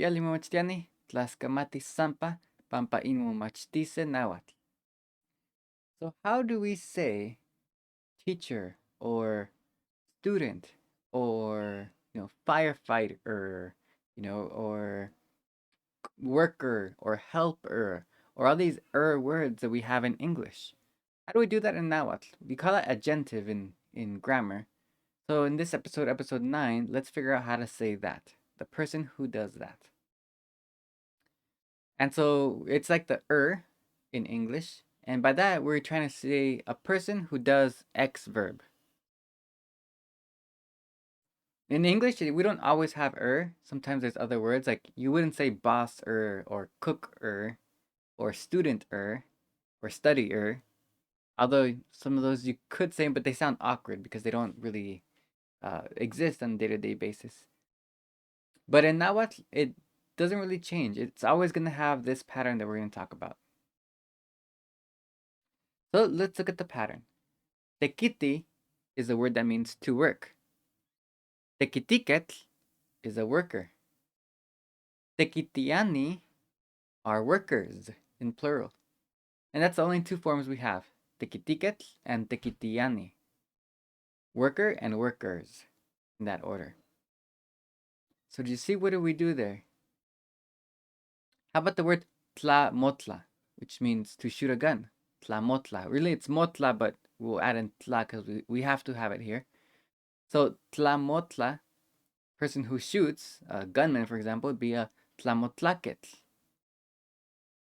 Pialimomachtiani, Tlaskamati Sampa, Pampa Inmomachtise Nahuatl. So how do we say teacher or student or firefighter, or worker or helper or all these words that we have in English? How do we do that in Nahuatl? We call it agentive in grammar. So in this episode 9, let's figure out how to say that. The person who does that. And so it's like the in English. And by that, we're trying to say a person who does X verb. In English, we don't always have Sometimes there's other words. Like you wouldn't say boss or cook or student or study Although some of those you could say, but they sound awkward because they don't really exist on a day-to-day basis. But in Nahuatl, it doesn't really change. It's always going to have this pattern that we're going to talk about. So let's look at the pattern. Tequiti is a word that means to work. Tequitiquetl is a worker. Tequitiani are workers in plural. And that's the only two forms we have. Tequitiquetl and tequitiani. Worker and workers in that order. So do you see what do we do there? How about the word tlamotla, which means to shoot a gun? Tlamotla. Really, it's motla, but we'll add in tla because we have to have it here. So tlamotla, person who shoots, a gunman, for example, would be a tlamotlaketl.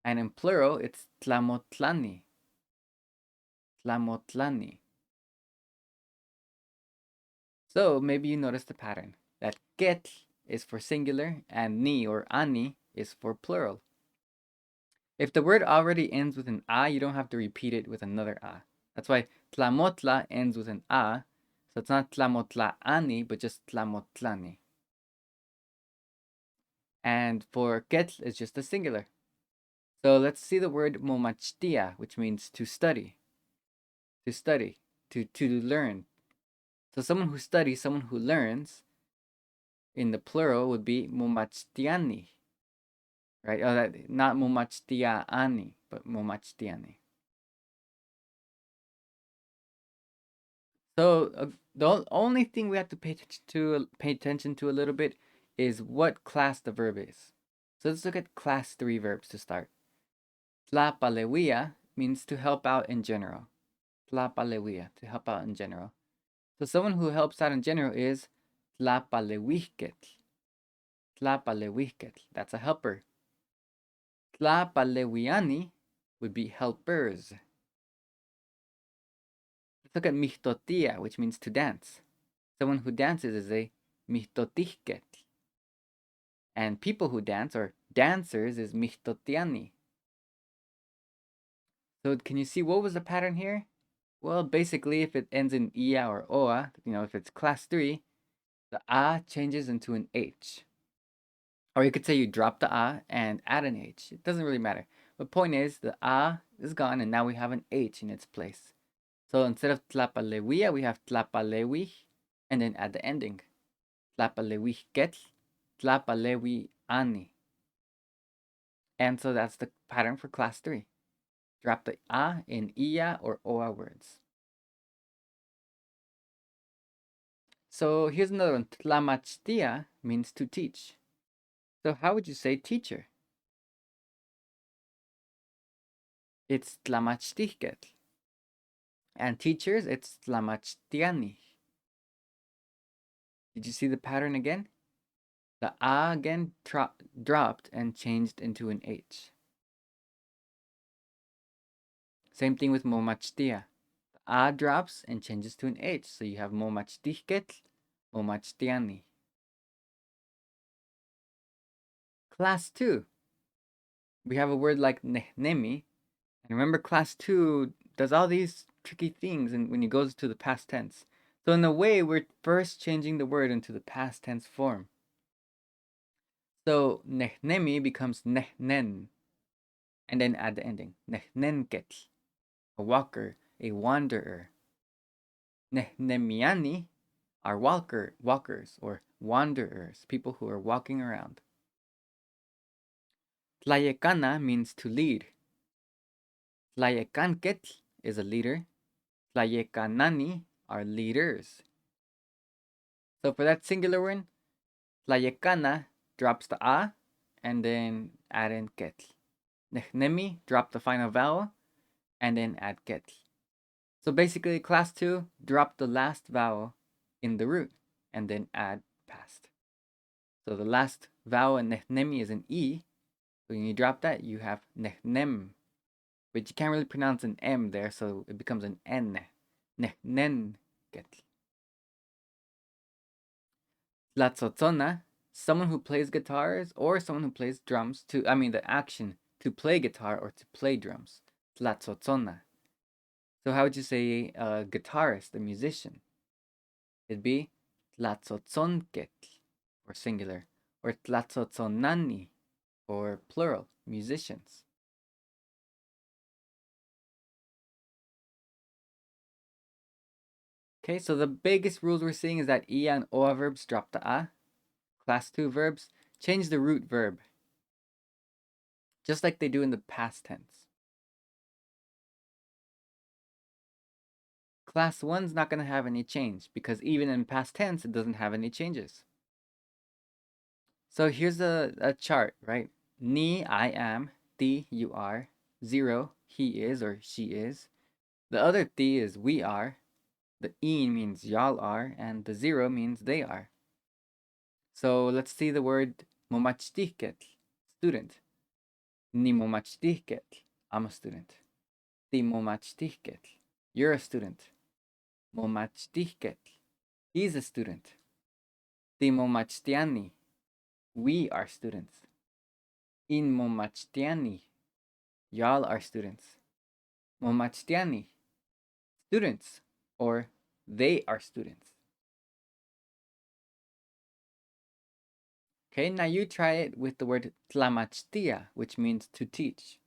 And in plural, it's tlamotlani. Tlamotlani. So maybe you notice the pattern that ketl is for singular and ni or anih is for plural. If the word already ends with an a, you don't have to repeat it with another a. That's why tlamotla ends with an a, so it's not tlamotlaani, but just tlamotlani. And for ketl, it's just a singular. So let's see the word momachtia, which means to study. To study, to learn. So someone who studies, someone who learns, in the plural would be momachtiani. Right? Not momachtiaani, but momachtiani. So the only thing we have to pay attention to a little bit is what class the verb is. So let's look at class 3 verbs to start. Tlapalewia means to help out in general. Tlapalewia, to help out in general. So someone who helps out in general is tlapalewihketl. Tlapalewihketl, that's a helper. Tlapalewiani would be helpers. Let's look at mihtotia, which means to dance. Someone who dances is a mihtotihketl. And people who dance, or dancers, is mihtotiani. So can you see what was the pattern here? Well, basically, if it ends in ia or oa, if it's class 3, the a changes into an h. Or you could say you drop the a and add an h. It doesn't really matter. The point is, the a is gone, and now we have an h in its place. So instead of tlapalewia, we have tlapalewi, and then add the ending. Tlapalewihketl, tlapalewiani. And so that's the pattern for class 3. Drop the a in ia or oa words. So here's another one. Tlamachtia means to teach. So how would you say teacher? It's tlamachtiquetl. And teachers, it's tlamachtiani. Did you see the pattern again? The a again dropped and changed into an h. Same thing with momachtia. The a drops and changes to an h. So you have momachtiquetl, momachtiani. Class 2. We have a word like nehnemi. And remember, class 2 does all these tricky things when it goes to the past tense. So in a way, we're first changing the word into the past tense form. So nehnemi becomes nehnen. And then add the ending. Nehnenketl. A walker, a wanderer. Nehnemiani are walkers or wanderers, people who are walking around. Tlayekana means to lead. Tlayecanketl is a leader. Tlayecanani are leaders. So for that singular one, Tlayecana drops the a and then add in ketl. Nechnemi drop the final vowel and then add ketl. So basically, class 2, drop the last vowel in the root and then add past. So the last vowel in nechnemi is an e. So when you drop that, you have nechnem. But you can't really pronounce an M there, so it becomes an N. Nechnen ketl. Tlatzotzona, someone who plays guitars or someone who plays drums the action to play guitar or to play drums. Tlatzotzona. So how would you say a guitarist, a musician? It'd be tlatzotzonketl, or singular, or tlatzotzonani, or plural, musicians. Okay, so the biggest rules we're seeing is that ia and oa verbs drop the a. Class 2 verbs change the root verb, just like they do in the past tense. Class 1's not going to have any change because even in past tense, it doesn't have any changes. So here's a chart, right? Ni, I am. Ti, you are. 0, he is or she is. The other ti is we are. The in means y'all are. And the 0 means they are. So let's see the word momachtihket, student. Ni momachtihket, I'm a student. Ti momachtihket, you're a student. Momachtihket, he's a student. Ti momachtiani, we are students. In momachtiani, y'all are students. Momachtiani, students, or they are students. Okay, now you try it with the word Tlamachtia, which means to teach.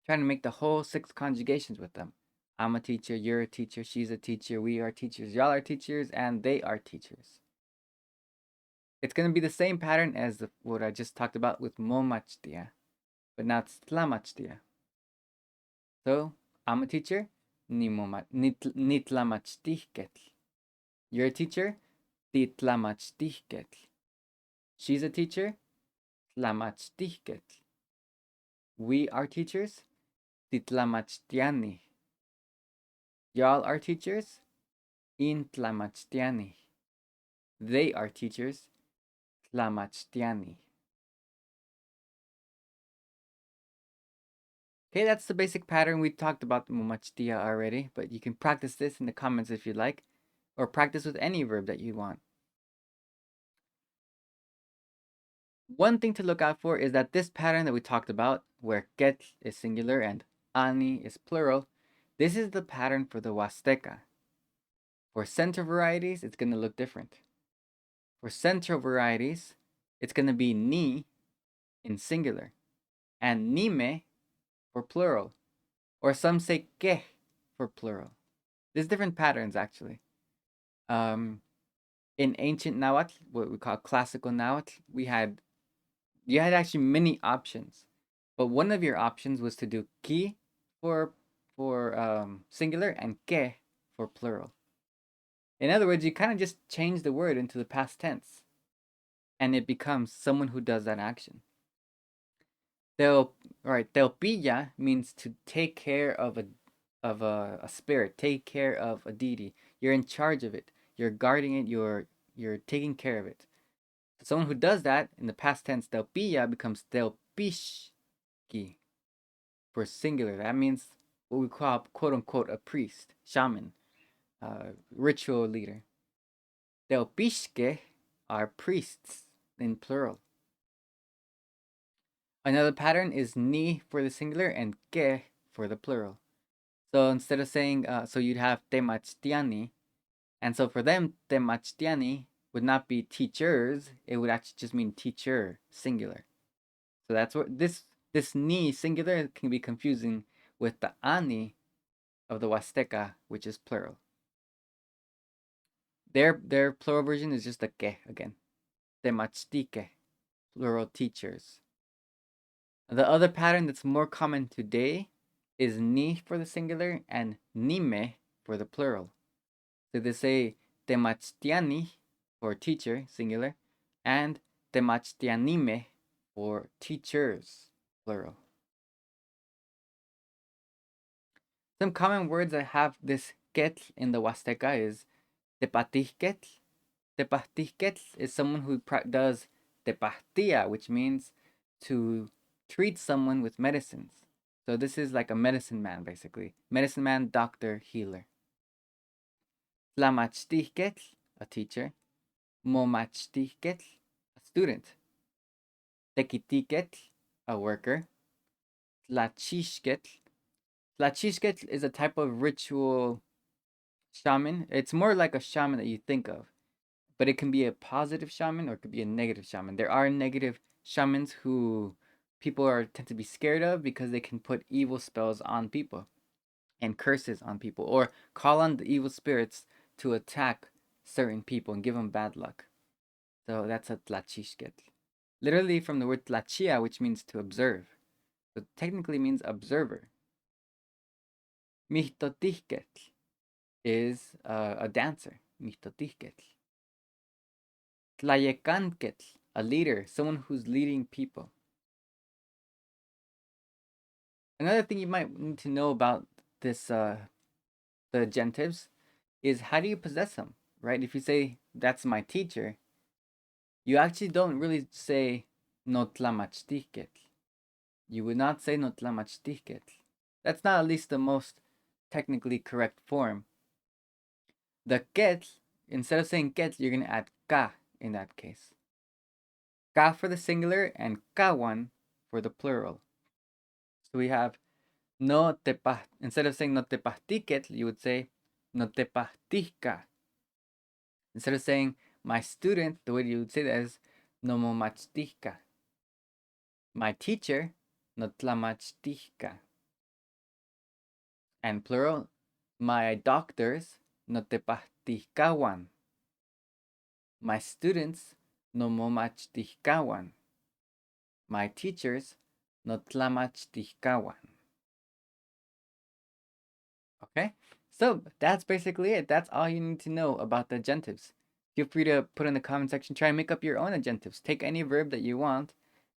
Trying to make the whole 6 conjugations with them. I'm a teacher, you're a teacher, she's a teacher, we are teachers, y'all are teachers, and they are teachers. It's going to be the same pattern as what I just talked about with momachtia, but now it's Tlamachtia. So, I'm a teacher, ni tlamachtihtketl. You're a teacher, ti tlamachtihtketl. She's a teacher, tlamachtihtketl. We are teachers, ti tlamachtiani. Y'all are teachers, in tlamachtiani. They are teachers, tlamachtiani. Okay, that's the basic pattern. We talked about the momachtia already, but you can practice this in the comments if you'd like, or practice with any verb that you want. One thing to look out for is that this pattern that we talked about, where ketl is singular and anih is plural, this is the pattern for the Huasteca. For central varieties, it's going to look different. For central varieties, it's going to be ni in singular and nime for plural, or some say que for plural. There's different patterns actually. In ancient Nahuatl, what we call classical Nahuatl, you had actually many options, but one of your options was to do ki for singular and que for plural. In other words, you kind of just change the word into the past tense, and it becomes someone who does that action. Teopilla means to take care of a spirit, take care of a deity. You're in charge of it. You're guarding it. You're taking care of it. So someone who does that in the past tense, teopilla becomes teopishki for singular. That means what we call quote unquote a priest, shaman, ritual leader. Teopishke are priests in plural. Another pattern is ni for the singular and que for the plural. So instead of saying, so you'd have temachtiani, and so for them, temachtiani would not be teachers, it would actually just mean teacher, singular. So that's what this ni singular can be confusing with the ani of the Huasteca, which is plural. Their plural version is just a que again. Temachtique, plural teachers. The other pattern that's more common today is ni for the singular and nime for the plural. So they say temachtiani for teacher, singular, and temachtianime for teachers, plural. Some common words that have this ketl in the Huasteca is tepatihketl. Tepatihketl is someone who does tepahtia, which means to treat someone with medicines. So this is like a medicine man, basically. Medicine man, doctor, healer. Tlamachtihtketl, a teacher. Momachtihketl, a student. Tequitiketl, a worker. Tlachixketl. Tlachixketl is a type of ritual shaman. It's more like a shaman that you think of, but it can be a positive shaman or it could be a negative shaman. There are negative shamans who people tend to be scared of because they can put evil spells on people and curses on people or call on the evil spirits to attack certain people and give them bad luck. So that's a tlachixketl. Literally from the word tlachia, which means to observe. So it technically means observer. Mihtotihketl is a dancer. Mihtotihketl. Tlayekanketl, a leader, someone who's leading people. Another thing you might need to know about this, the agentives, is how do you possess them, right? If you say that's my teacher, you actually don't really say no tlamachtiketl. You would not say no tlamachtiketl. That's not at least the most technically correct form. The ketl, instead of saying ketl, you're gonna add ka in that case. Ka for the singular and kawan for the plural. So we have no tepah. Instead of saying no tepahtiketl, you would say no tepahtihka. Instead of saying my student, the way you would say that is no momachtihka. My teacher, no tlamachtihka. And plural, my doctors, no tepahtihkawan. My students, no momachtihkawan. My teachers, no tlamachtihkawan. Okay? So that's basically it. That's all you need to know about the agentives. Feel free to put in the comment section. Try and make up your own agentives. Take any verb that you want,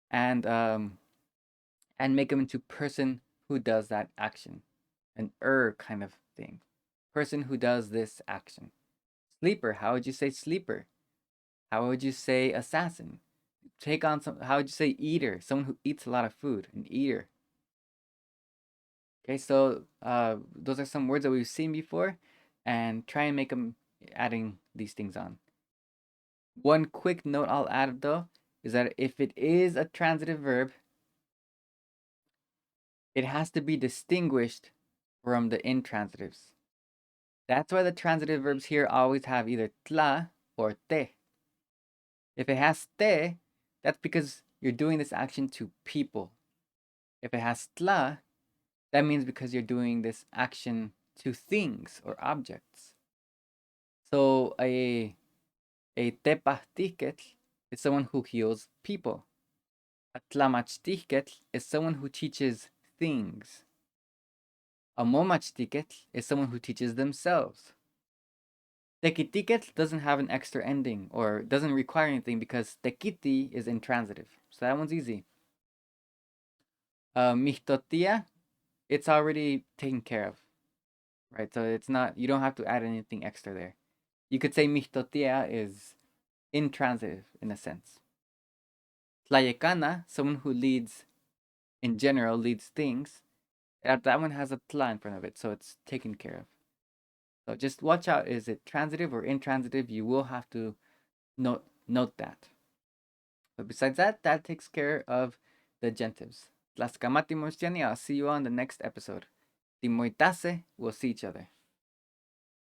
and make them into person who does that action, an kind of thing. Person who does this action. Sleeper. How would you say sleeper? How would you say assassin? Take on some. How would you say eater? Someone who eats a lot of food. An eater. Okay, so those are some words that we've seen before, and try and make them adding these things on. One quick note I'll add though is that if it is a transitive verb, it has to be distinguished from the intransitives. That's why the transitive verbs here always have either tla or te. If it has te, that's because you're doing this action to people. If it has tla, that means because you're doing this action to things or objects. So a tepahtiketl is someone who heals people. A tlamachtiketl is someone who teaches things. A momachtiketl is someone who teaches themselves. Tequitiketl doesn't have an extra ending or doesn't require anything because tequiti is intransitive. So that one's easy. Mihtotia, it's already taken care of, right? So it's not, you don't have to add anything extra there. You could say mihtotia is intransitive in a sense. Tlayekana, someone who leads, in general, leads things. That one has a tla in front of it, so it's taken care of. So just watch out, is it transitive or intransitive? You will have to note that. But besides that, that takes care of the agentives. I'll see you on the next episode. Timoitase, we'll see each other.